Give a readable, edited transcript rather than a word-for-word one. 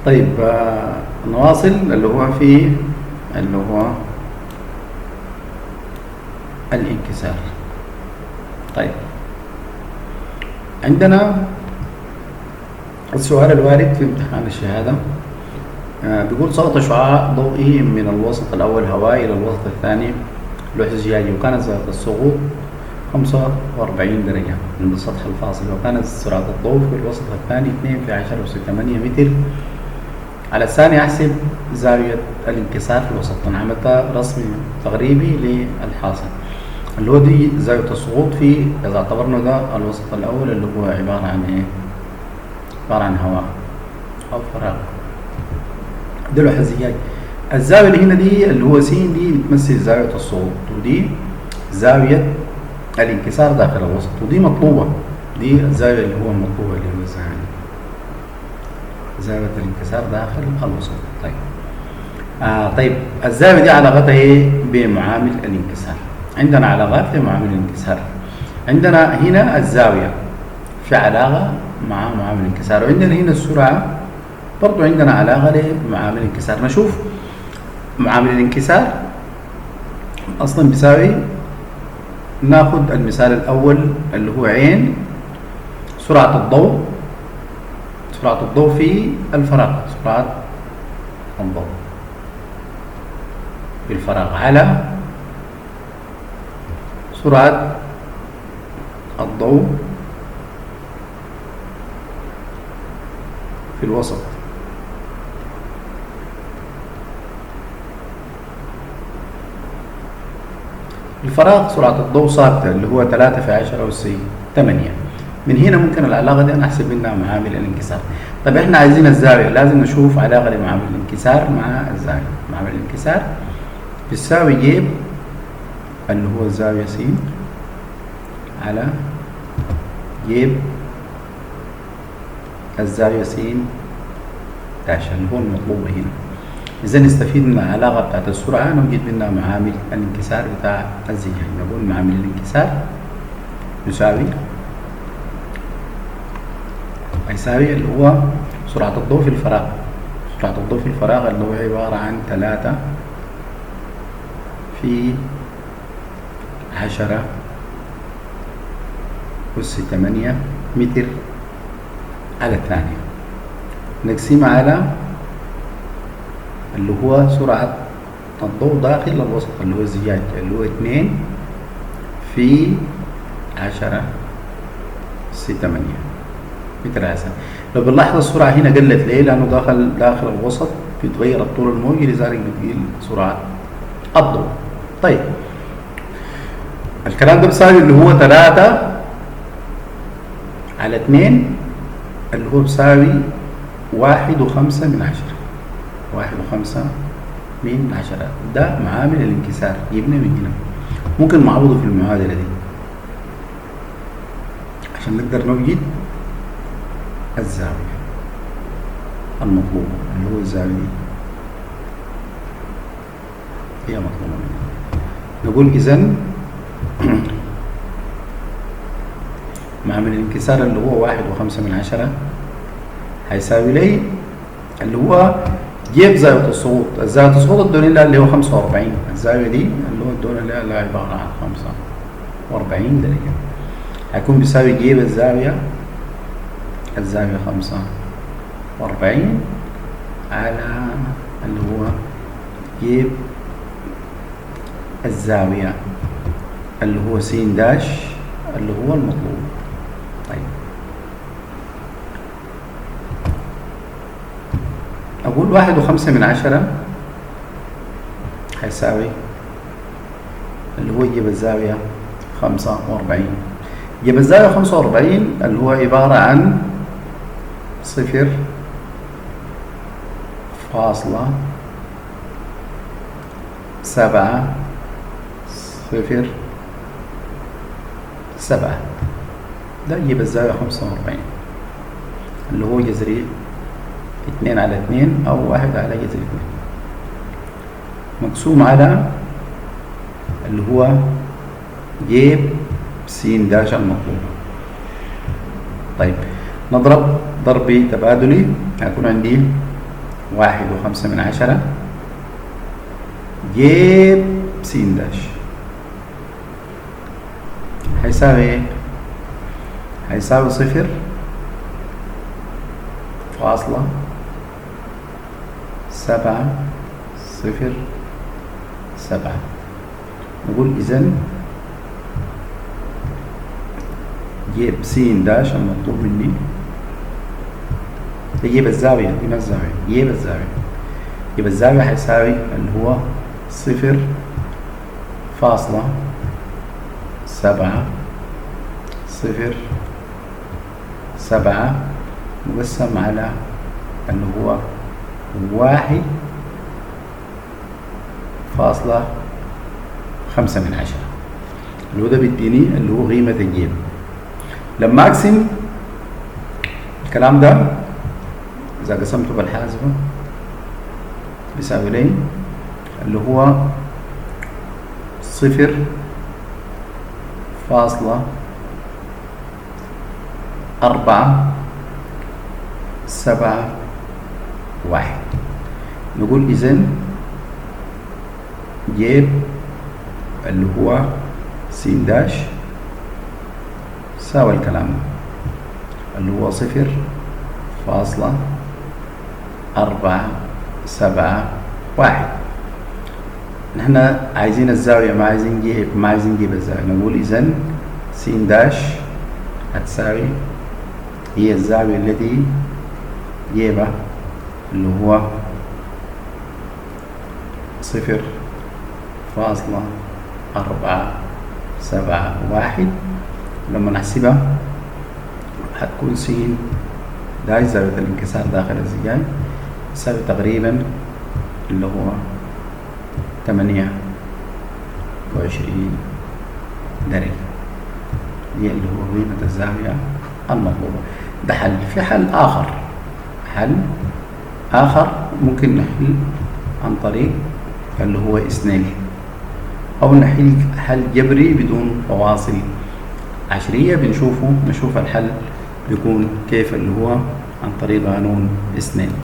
طيب نواصل اللي هو في اللي هو الانكسار. طيب عندنا السؤال الوارد في امتحان الشهادة بيقول سقط شعاع ضوئي من الوسط الأول هوائي إلى الوسط الثاني لوح زجاجي، وكانت زاوية السقوط 45 درجة عند السطح الفاصل، وكانت سرعة الضوء في الوسط الثاني 2 في 10 أس 8 متر على الثانية. أحسب زاوية الانكسار في الوسط. أنا عملت رسم تقريبي للحاصل اللي هو دي زاوية السقوط في، إذا اعتبرنا ده الوسط الأول اللي هو عبارة عن إيه؟ عبارة عن هواء أو فراغ. ده لوح الزجاج. الزاوية اللي هنا دي اللي هو س دي بتمثل زاوية السقوط، ودي زاوية الانكسار داخل الوسط، ودي مطلوبة. دي الزاوية اللي هو المطلوبة اللي هو زاوية الانكسار داخل الوسط. طيب طيب الزاوية دي علاقتها ايه بمعامل الانكسار؟ عندنا علاقات لمعامل الانكسار. عندنا هنا الزاوية في علاقة مع معامل الانكسار، وعندنا هنا السرعة برضو عندنا علاقة لمعامل الانكسار. نشوف معامل الانكسار أصلا بيساوي، ناخد المثال الأول اللي هو عين سرعة الضوء في الفراغ، سرعة الضوء في الفراغ على سرعة الضوء في الوسط. الفراغ سرعة الضوء ثابتة اللي هو 3 في 10 أس 8. من هنا ممكن العلاقة دي أنا أحسب منها معامل الانكسار. طيب إحنا عايزين الزاوية، لازم نشوف علاقة لمعامل الانكسار مع الزاوية. معامل الانكسار بيساوي جيب اللي هو الزاوية س على جيب الزاوية س داش اللي هو المطلوب هنا. إذا نستفيد من العلاقة بتاعت السرعة نوجد منها معامل الانكسار بتاع الزجاج. نقول معامل الانكسار يساوي اللي هو سرعة الضوء في الفراغ. سرعة الضوء في الفراغ اللي هو عبارة عن 3 في 10 أس 8 متر على الثانية، نقسم على اللي هو سرعة الضوء داخل الوسط اللي هو الزجاج اللي هو 2 في 10 أس 8 متر على الثانية. لو بنلاحظ السرعة هنا قلت ليه؟ لأنه داخل الوسط بيتغير الطول الموجي، لذلك بتقل سرعة الضوء. طيب الكلام ده بيساوي اللي هو 3 على 2 اللي هو بيساوي 1.5 من 10. 1.5 من 10 ده معامل الانكسار. جبنا من هنا ممكن نعوضه في المعادلة دي عشان نقدر نوجد الزاوية المطلوبة اللي هو الزاوية دي هي مطلوبة منها. نقول إذن معامل الانكسار اللي هو 1.5 من 10 هيساوي لي اللي هو جيب زاوية السقوط. زاوية السقوط الدولة اللي هو 45. الزاوية دي اللي هو الدولة اللي عبارة عن 45 درجة هيكون بيساوي جيب الزاوية 45 على اللي هو جيب الزاوية اللي هو س داش اللي هو المطلوب. طيب أقول 1.5 من 10 هيساوي اللي هو يجيب الزاوية 45. يجيب الزاوية 45 اللي هو عبارة عن 0.707. ده يجيب الزاوية 45 اللي هو جذري 2 على 2 أو 1 على جذر 2 مقسوم على اللي هو جيب س داش المطلوب. طيب نضرب ضرب تبادلي هيكون عندي 1.5 جيب س داش هيساوي ايه؟ هيساوي 0.707. نقول إذن جيب س داش المطلوب مني يجيب الزاوية، دي ما الزاوية، يجيب الزاوية. يبقى الزاوية هيساوي اللي هو 0.707 مقسم على اللي هو 1.5 اللي هو ده بيديني اللي هو قيمة الجيب. لما أقسم الكلام ده إذا قسمته بالحاسبة بيساوي لي اللي هو 0.471. نقول إذن جيب اللي هو س داش ساوي الكلام اللي هو 0.471. نحن عايزين الزاوية ما عايزين نجيب الزاوية. نقول إذن س داش هتساوي هي الزاوية التي جيبها اللي هو 0.471. لما نحسبها هتكون س داش زاوية الانكسار داخل الزجاج يساوي تقريبا اللي هو 28 درجة. دي اللي هو قيمة الزاوية المطلوبة. ده حل. في حل آخر ممكن نحل عن طريق اللي هو إسنان أو نحل حل جبري بدون فواصل عشرية. نشوف الحل بيكون كيف اللي هو عن طريق قانون إسنان.